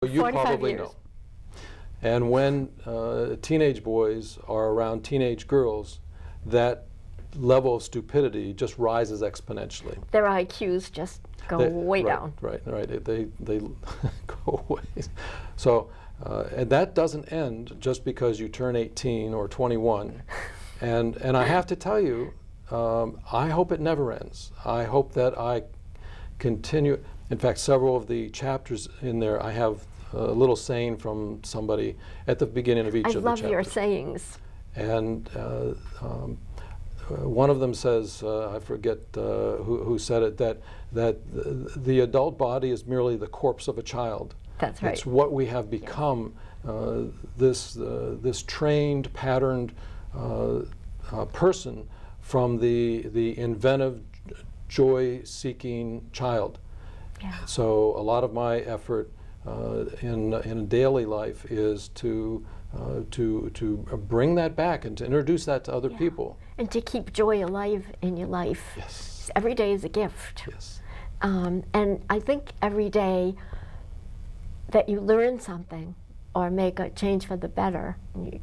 You 45 probably years. know. And when teenage boys are around teenage girls, that level of stupidity just rises exponentially. Their IQs just go way down. Right. They go away. So, and that doesn't end just because you turn 18 or 21. And I have to tell you, I hope it never ends. I hope that I continue. In fact, several of the chapters in there, I have a little saying from somebody at the beginning of each I of the chapters. love your sayings. And one of them says, I forget who said it, that the adult body is merely the corpse of a child. That's right. It's what we have become, this trained, patterned person from the inventive, joy-seeking child. Yeah. So a lot of my effort in daily life is to bring that back and to introduce that to other people. And to keep joy alive in your life. Yes. Every day is a gift. Yes. And I think every day that you learn something or make a change for the better,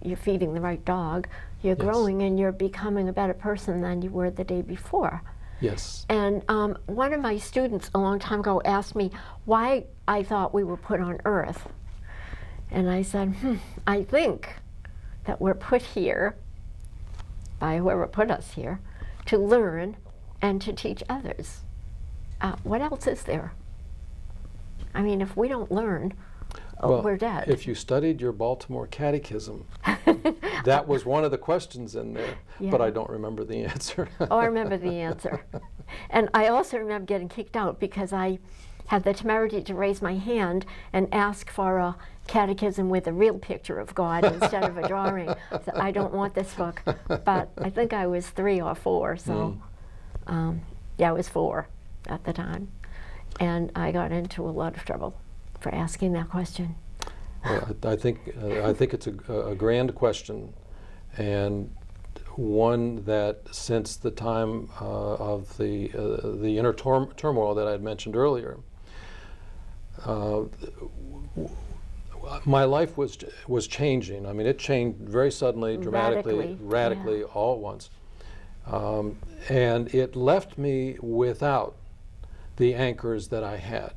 you're feeding the right dog, you're Yes. growing and you're becoming a better person than you were the day before. Yes. And one of my students a long time ago asked me why I thought we were put on Earth. And I said, I think that we're put here by whoever put us here to learn and to teach others. What else is there? I mean, if we don't learn, Well, we're dead. if you studied your Baltimore Catechism, that was one of the questions in there, but Yeah. I don't remember the answer. Oh, I remember the answer. And I also remember getting kicked out because I had the temerity to raise my hand and ask for a catechism with a real picture of God instead of a drawing. So I don't want this book. But I think I was 3 or 4, so yeah, I was 4 at the time. And I got into a lot of trouble for asking that question. Well, I think it's a grand question, and one that since the time of the inner turmoil that I had mentioned earlier, my life was changing. I mean, it changed very suddenly, dramatically, radically, yeah. all at once, and it left me without the anchors that I had.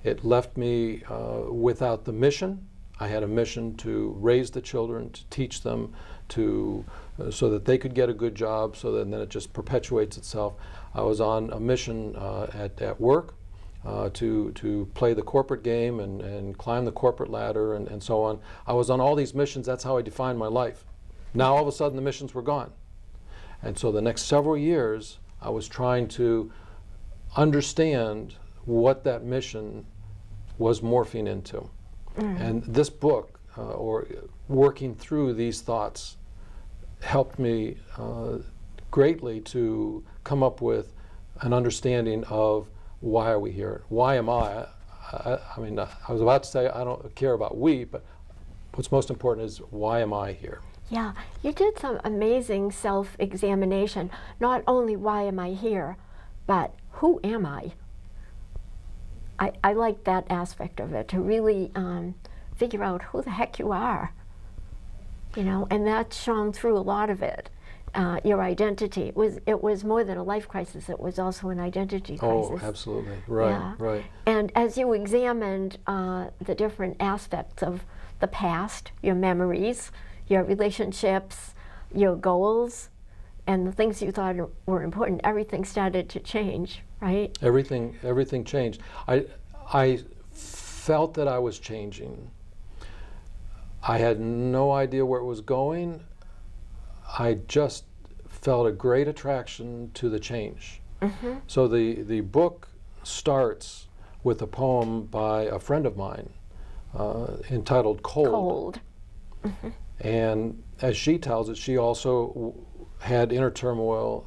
It left me without the mission. I had a mission to raise the children, to teach them, so that they could get a good job, so that then it just perpetuates itself. I was on a mission at work to play the corporate game and climb the corporate ladder and so on. I was on all these missions. That's how I defined my life. Now all of a sudden the missions were gone. And so the next several years I was trying to understand what that mission was morphing into. And this book, or working through these thoughts, helped me greatly to come up with an understanding of why are we here? Why am I? I mean, I was about to say I don't care about we, but what's most important is why am I here? Yeah, you did some amazing self-examination. Not only why am I here, but who am I? I like that aspect of it, to really figure out who the heck you are, you know, and that shone through a lot of it. Your identity. It was more than a life crisis, it was also an identity crisis. Oh, absolutely. Right, Yeah. right. And as you examined the different aspects of the past, your memories, your relationships, your goals, and the things you thought were important, everything started to change, right? Everything changed. I felt that I was changing. I had no idea where it was going. I just felt a great attraction to the change. So the book starts with a poem by a friend of mine entitled Cold. And as she tells it, she also had inner turmoil,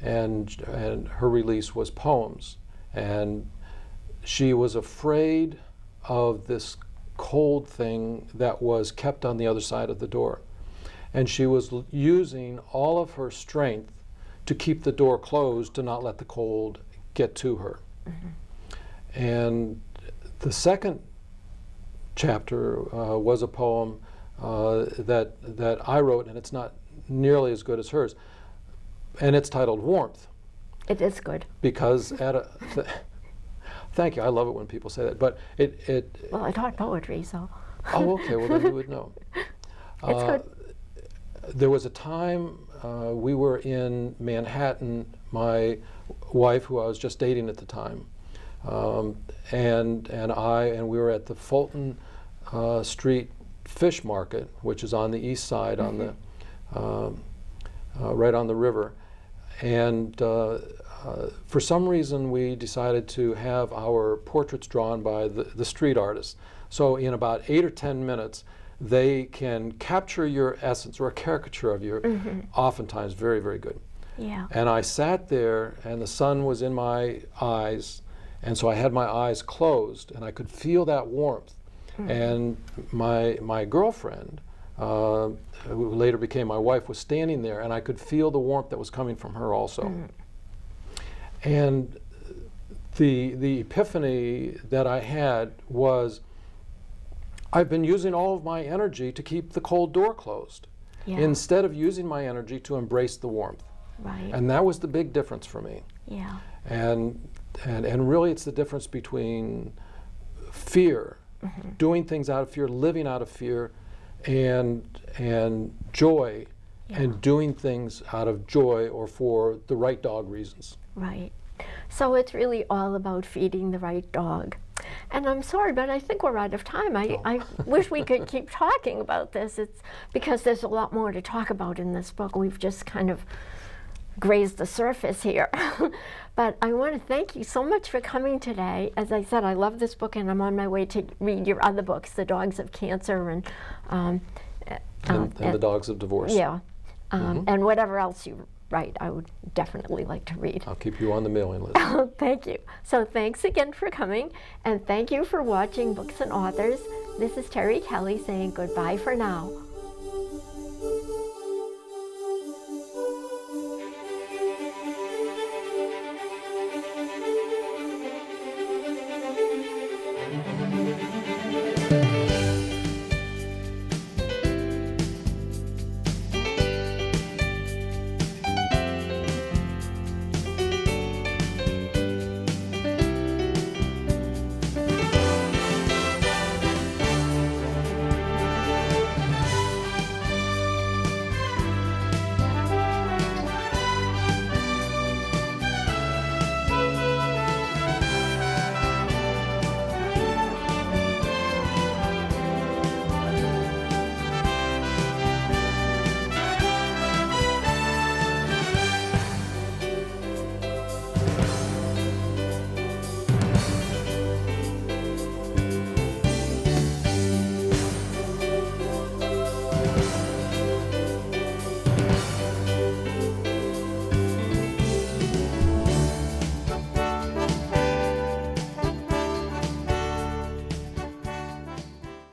and her release was poems. And she was afraid of this cold thing that was kept on the other side of the door. And she was using all of her strength to keep the door closed, to not let the cold get to her. And the second chapter was a poem that I wrote, and it's not nearly as good as hers. And it's titled Warmth, It is good. because at a thank you. I love it when people say that. But Well, I taught poetry, so oh, okay. Well, then you would know. it's good. There was a time we were in Manhattan, my wife, who I was just dating at the time, and we were at the Fulton Street Fish Market, which is on the east side, on the right on the river, and for some reason we decided to have our portraits drawn by the street artists. So in about 8 or 10 minutes, they can capture your essence, or a caricature of you, oftentimes very, very good. Yeah. And I sat there, and the sun was in my eyes, and so I had my eyes closed, and I could feel that warmth. And my girlfriend, who later became my wife, was standing there, and I could feel the warmth that was coming from her also. And the epiphany that I had was, I've been using all of my energy to keep the cold door closed, Yeah. instead of using my energy to embrace the warmth. Right. And that was the big difference for me. Yeah. And really, it's the difference between fear, doing things out of fear, living out of fear, and joy, and doing things out of joy or for the right dog reasons. Right. So it's really all about feeding the right dog. And I'm sorry, but I think we're out of time. I wish we could keep talking about this. It's because there's a lot more to talk about in this book. We've just kind of grazed the surface here. But I want to thank you so much for coming today. As I said, I love this book, and I'm on my way to read your other books, The Dogs of Cancer and The Dogs of Divorce. yeah, and whatever else you write, I would definitely like to read. I'll keep you on the mailing list. Thank you. So thanks again for coming, and thank you for watching Books and Authors. This is Terry Kelly saying goodbye for now.